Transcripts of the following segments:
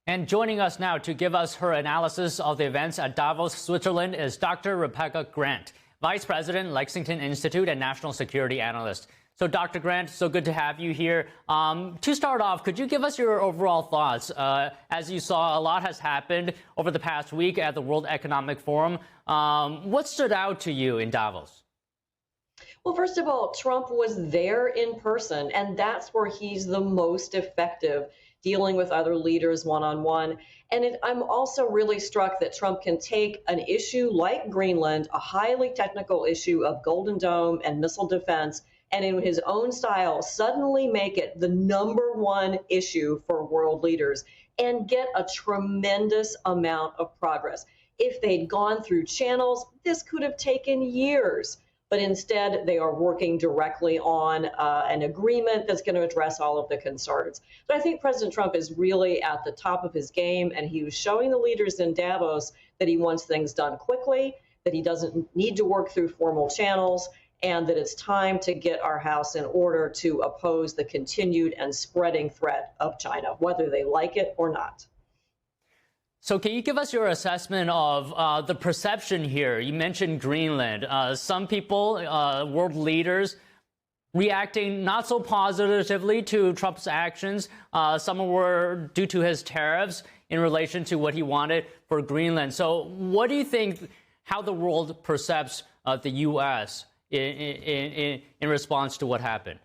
And joining us now to give us her analysis of the events at Davos, Switzerland, is Dr. Rebecca Grant, Vice President, Lexington Institute and National Security Analyst. So, Dr. Grant, so good to have you here. To start off, could you give us your overall thoughts? As you saw, a lot has happened over the past week at the World Economic Forum. What stood out to you in Davos? Well, first of all, Trump was there in person, and that's where he's the most effective, dealing with other leaders one-on-one. And I'm also really struck that Trump can take an issue like Greenland, a highly technical issue of Golden Dome and missile defense, and in his own style, suddenly make it the #1 issue for world leaders and get a tremendous amount of progress. If they'd gone through channels, this could have taken years. But instead, they are working directly on an agreement that's going to address all of the concerns. But I think President Trump is really at the top of his game, and he was showing the leaders in Davos that he wants things done quickly, that he doesn't need to work through formal channels, and that it's time to get our house in order to oppose the continued and spreading threat of China, whether they like it or not. So can you give us your assessment of the perception here? You mentioned Greenland. Some people, world leaders, reacting not so positively to Trump's actions. Some were due to his tariffs in relation to what he wanted for Greenland. So what do you think, how the world perceives the U.S. in response to what happened?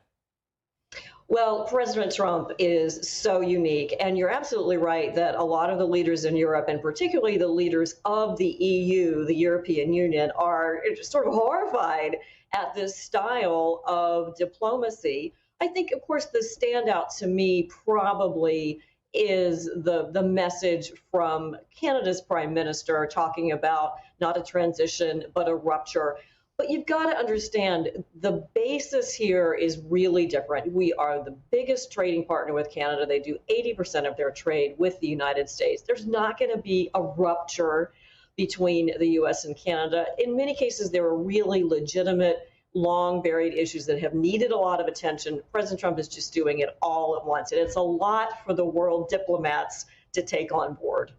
Well, President Trump is so unique, and you're absolutely right that a lot of the leaders in Europe, and particularly the leaders of the EU, the European Union, are sort of horrified at this style of diplomacy. I think, of course, the standout to me probably is the message from Canada's Prime Minister talking about not a transition, but a rupture. But you've got to understand the basis here is really different. We are the biggest trading partner with Canada. They do 80% of their trade with the United States. There's not going to be a rupture between the U.S. and Canada. In many cases, there are really legitimate, long buried issues that have needed a lot of attention. President Trump is just doing it all at once. And it's a lot for the world diplomats to take on board.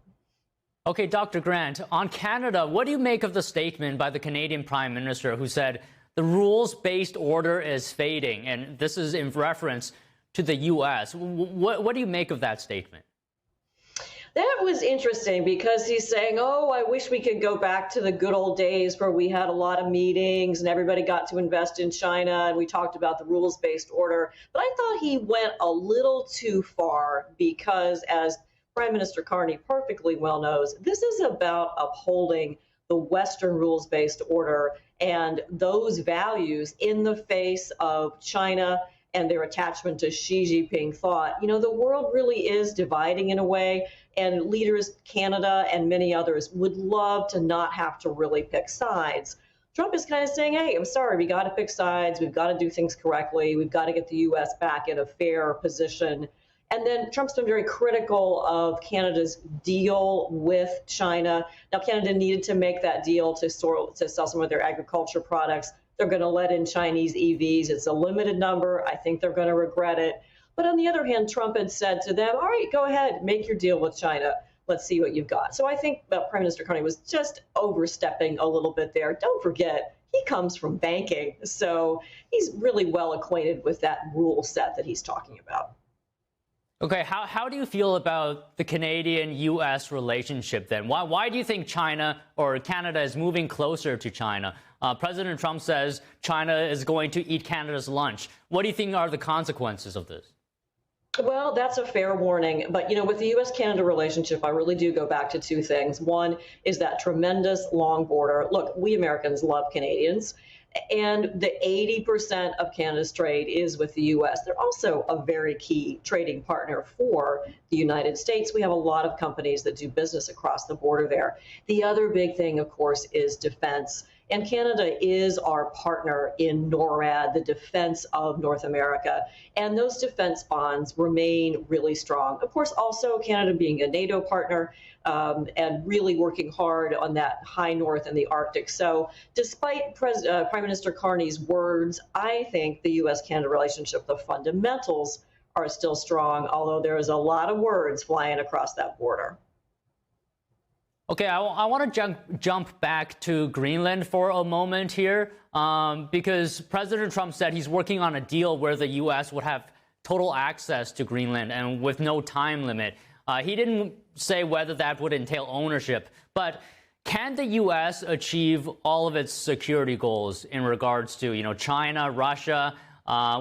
Okay, Dr. Grant, on Canada, what do you make of the statement by the Canadian Prime Minister who said the rules-based order is fading? And this is in reference to the U.S. What do you make of that statement? That was interesting because he's saying, oh, I wish we could go back to the good old days where we had a lot of meetings and everybody got to invest in China and we talked about the rules-based order. But I thought he went a little too far because, as Prime Minister Carney perfectly well knows, this is about upholding the Western rules-based order and those values in the face of China and their attachment to Xi Jinping thought. You know, the world really is dividing in a way, and leaders, Canada and many others, would love to not have to really pick sides. Trump is kind of saying, hey, I'm sorry, we got to pick sides. We've got to do things correctly. We've got to get the U.S. back in a fair position. And then Trump's been very critical of Canada's deal with China. Now, Canada needed to make that deal to sell some of their agriculture products. They're going to let in Chinese EVs. It's a limited number. I think they're going to regret it. But on the other hand, Trump had said to them, all right, go ahead, make your deal with China. Let's see what you've got. So I think Prime Minister Carney was just overstepping a little bit there. Don't forget, he comes from banking. So he's really well acquainted with that rule set that he's talking about. Okay, how do you feel about the Canadian-U.S. relationship then? Why do you think China or Canada is moving closer to China? President Trump says China is going to eat Canada's lunch. What do you think are the consequences of this? Well, that's a fair warning. But, you know, with the U.S.-Canada relationship, I really do go back to two things. One is that tremendous long border. Look, we Americans love Canadians. And the 80% of Canada's trade is with the U.S. They're also a very key trading partner for the United States. We have a lot of companies that do business across the border there. The other big thing, of course, is defense. And Canada is our partner in NORAD, the defense of North America. And those defense bonds remain really strong. Of course, also Canada being a NATO partner and really working hard on that high north and the Arctic. So despite Prime Minister Carney's words, I think the U.S.-Canada relationship, the fundamentals are still strong, although there is a lot of words flying across that border. Okay, I want to jump back to Greenland for a moment here, because President Trump said he's working on a deal where the U.S. would have total access to Greenland and with no time limit. He didn't say whether that would entail ownership, but can the U.S. achieve all of its security goals in regards to, China, Russia,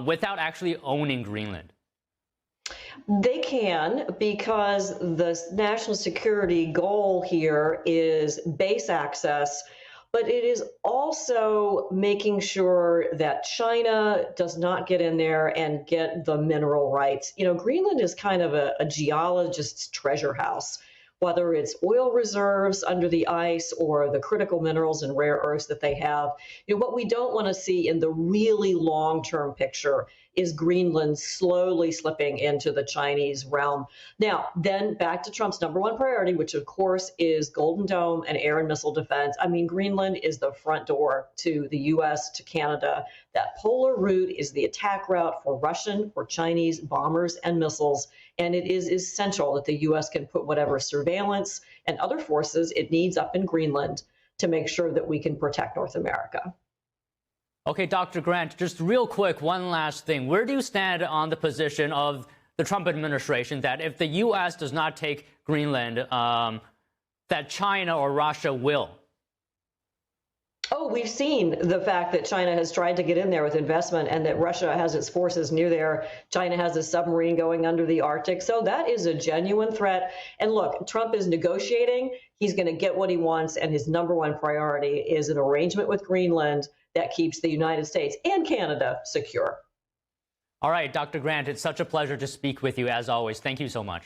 without actually owning Greenland? They can, because the national security goal here is base access, but it is also making sure that China does not get in there and get the mineral rights. Greenland is kind of a geologist's treasure house, whether it's oil reserves under the ice or the critical minerals and rare earths that they have. What we don't want to see in the really long-term picture is Greenland slowly slipping into the Chinese realm. Now, then back to Trump's number one priority, which of course is Golden Dome and air and missile defense. I mean, Greenland is the front door to the US, to Canada. That polar route is the attack route for Russian or Chinese bombers and missiles. And it is essential that the US can put whatever surveillance and other forces it needs up in Greenland to make sure that we can protect North America. Okay, Dr. Grant, just real quick, one last thing. Where do you stand on the position of the Trump administration that if the U.S. does not take Greenland, that China or Russia will? Oh, we've seen the fact that China has tried to get in there with investment and that Russia has its forces near there. China has a submarine going under the Arctic. So that is a genuine threat. And look, Trump is negotiating. He's going to get what he wants. And his number one priority is an arrangement with Greenland that keeps the United States and Canada secure. All right, Dr. Grant, it's such a pleasure to speak with you as always. Thank you so much.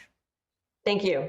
Thank you.